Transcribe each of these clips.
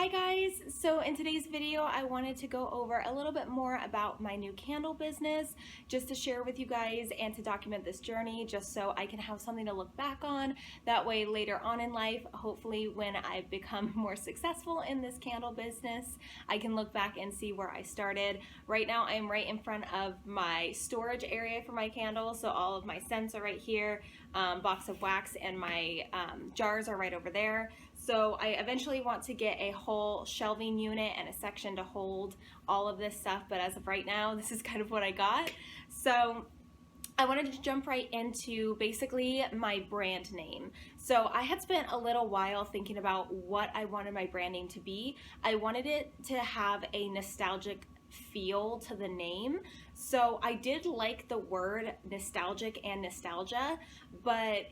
Hi guys! So in today's video I wanted to go over a little bit more about my new candle business just to share with you guys and to document this journey just so I can have something to look back on. That way later on in life, hopefully when I become more successful in this candle business, I can look back and see where I started. Right now I'm right in front of my storage area for my candles, so all of my scents are right here, box of wax, and my jars are right over there. So I eventually want to get a whole shelving unit and a section to hold all of this stuff, but as of right now, this is kind of what I got. So I wanted to jump right into basically my brand name. So I had spent a little while thinking about what I wanted my brand name to be. I wanted it to have a nostalgic feel to the name. So I did like the word nostalgic and nostalgia, but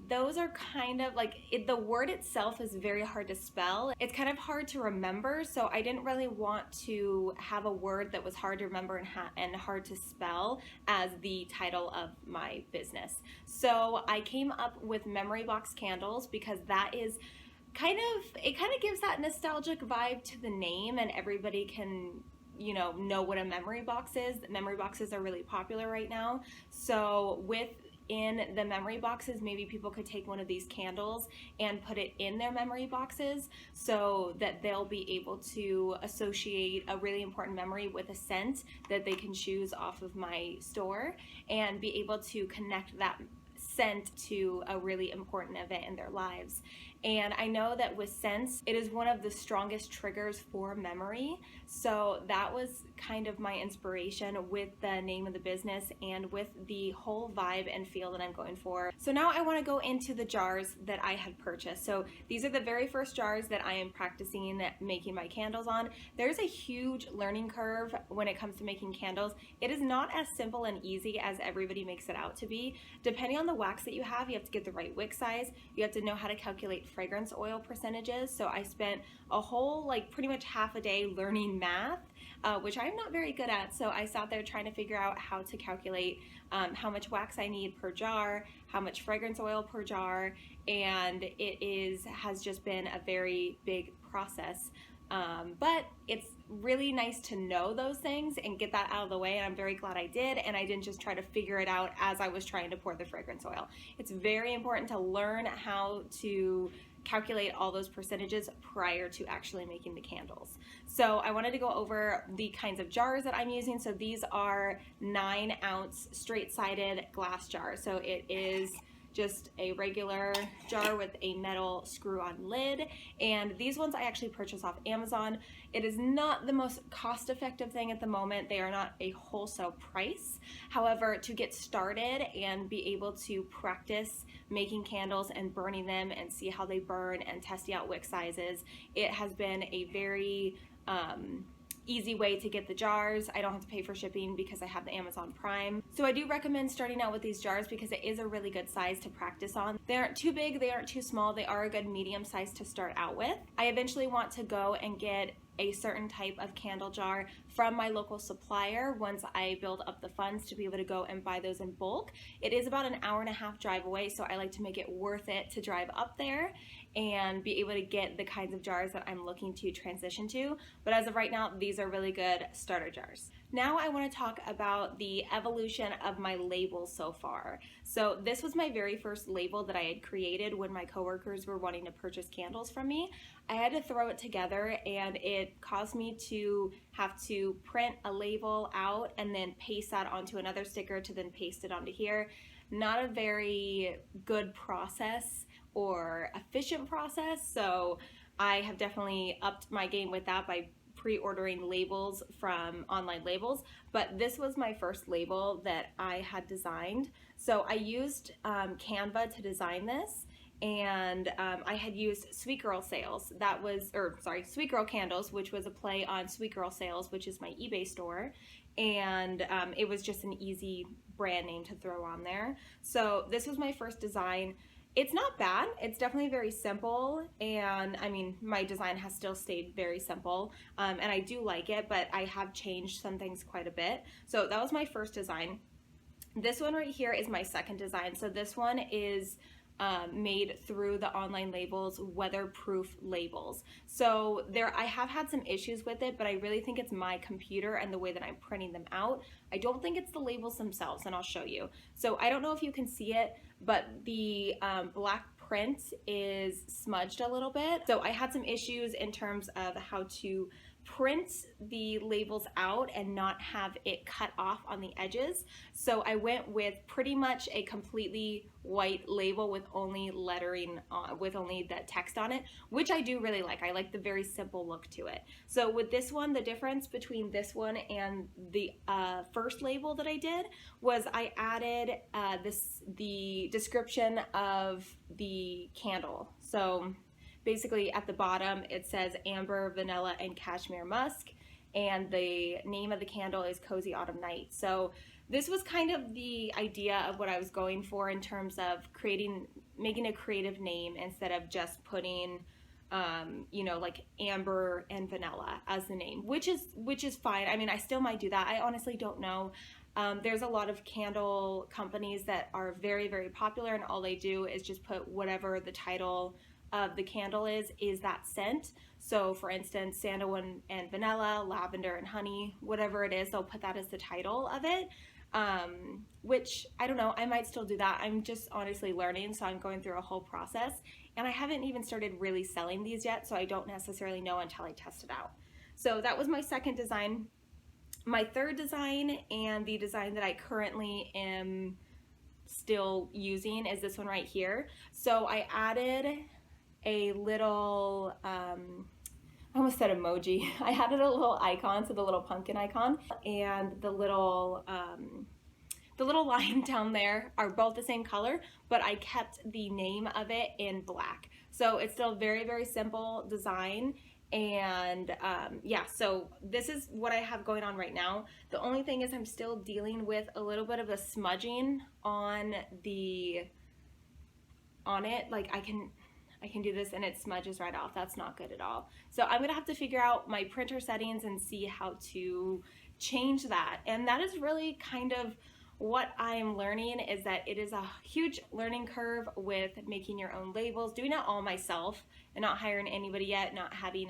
those are kind of like, the word itself is very hard to spell. It's kind of hard to remember, so I didn't really want to have a word that was hard to remember and hard to spell as the title of my business. So I came up with memory box candles because that is it kind of gives that nostalgic vibe to the name, and everybody can know what a memory box is. Memory boxes are really popular right now. So in the memory boxes, maybe people could take one of these candles and put it in their memory boxes so that they'll be able to associate a really important memory with a scent that they can choose off of my store and be able to connect that scent to a really important event in their lives. And I know that with scents, it is one of the strongest triggers for memory. So that was kind of my inspiration with the name of the business and with the whole vibe and feel that I'm going for. So now I want to go into the jars that I had purchased. So these are the very first jars that I am practicing making my candles on. There's a huge learning curve when it comes to making candles. It is not as simple and easy as everybody makes it out to be. Depending on the wax that you have to get the right wick size. You have to know how to calculate fragrance oil percentages. So I spent a whole, pretty much half a day learning math, which I'm not very good at. So I sat there trying to figure out how to calculate how much wax I need per jar, how much fragrance oil per jar, and has just been a very big process. But it's really nice to know those things and get that out of the way, and I'm very glad I did, and I didn't just try to figure it out as I was trying to pour the fragrance oil. It's very important to learn how to calculate all those percentages prior to actually making the candles. So I wanted to go over the kinds of jars that I'm using. So these are 9-ounce straight-sided glass jars. So it is just a regular jar with a metal screw-on lid, and these ones I actually purchased off Amazon. It is not the most cost-effective thing at the moment. They are not a wholesale price. However, to get started and be able to practice making candles and burning them and see how they burn and testing out wick sizes, it has been a very easy way to get the jars. I don't have to pay for shipping because I have the Amazon Prime. So I do recommend starting out with these jars because it is a really good size to practice on. They aren't too big, they aren't too small, they are a good medium size to start out with. I eventually want to go and get a certain type of candle jar from my local supplier once I build up the funds to be able to go and buy those in bulk. It is about an hour-and-a-half drive away, so I like to make it worth it to drive up there and be able to get the kinds of jars that I'm looking to transition to. But as of right now, these are really good starter jars. Now I want to talk about the evolution of my labels so far. So this was my very first label that I had created when my coworkers were wanting to purchase candles from me. I had to throw it together, and it caused me to have to print a label out and then paste that onto another sticker to then paste it onto here. Not a very good process or efficient process, so I have definitely upped my game with that by pre-ordering labels from online labels. But this was my first label that I had designed. So I used Canva to design this, and I had used Sweet Girl Sales, Sweet Girl Candles, which was a play on Sweet Girl Sales, which is my eBay store, and it was just an easy brand name to throw on there. So this was my first design. It's not bad. It's definitely very simple, and I mean, my design has still stayed very simple, and I do like it, but I have changed some things quite a bit. So that was my first design. This one right here is my second design. So this one is made through the online labels, weatherproof labels. So I have had some issues with it, but I really think it's my computer and the way that I'm printing them out. I don't think it's the labels themselves, and I'll show you. So I don't know if you can see it, but the black print is smudged a little bit. So I had some issues in terms of how to print the labels out and not have it cut off on the edges. So I went with pretty much a completely white label with only lettering on, with only the text on it, which I do really like. I like the very simple look to it. So with this one, the difference between this one and the first label that I did was I added the description of the candle. So basically at the bottom it says amber, vanilla, and cashmere musk, and the name of the candle is Cozy Autumn Night. So this was kind of the idea of what I was going for in terms of making a creative name instead of just putting you know, like amber and vanilla as the name, which is fine. I mean, I still might do that. I honestly don't know. There's a lot of candle companies that are very, very popular, and all they do is just put whatever the title of the candle is that scent. So for instance, sandalwood and vanilla, lavender and honey, whatever it is, they'll put that as the title of it. Which I don't know, I might still do that. I'm just honestly learning, so I'm going through a whole process, and I haven't even started really selling these yet, so I don't necessarily know until I test it out. So that was my second design. My third design, and the design that I currently am still using, is this one right here. So I added a little, I almost said emoji. I added a little icon, so the little pumpkin icon, and the little line down there are both the same color, but I kept the name of it in black. So it's still very, very simple design. And yeah, so this is what I have going on right now. The only thing is I'm still dealing with a little bit of the smudging on it. Like I can do this and it smudges right off. That's not good at all. So I'm gonna have to figure out my printer settings and see how to change that. And that is really kind of what I'm learning, is that it is a huge learning curve with making your own labels, doing it all myself and not hiring anybody yet, not having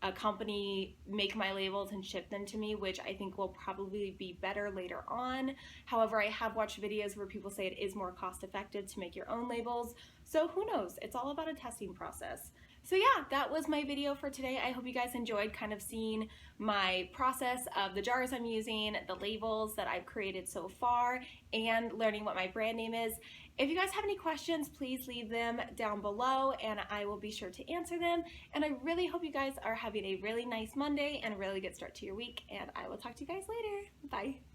a company make my labels and ship them to me, which I think will probably be better later on. However, I have watched videos where people say it is more cost effective to make your own labels. So who knows? It's all about a testing process. So yeah, that was my video for today. I hope you guys enjoyed kind of seeing my process of the jars I'm using, the labels that I've created so far, and learning what my brand name is. If you guys have any questions, please leave them down below and I will be sure to answer them. And I really hope you guys are having a really nice Monday and a really good start to your week, and I will talk to you guys later. Bye.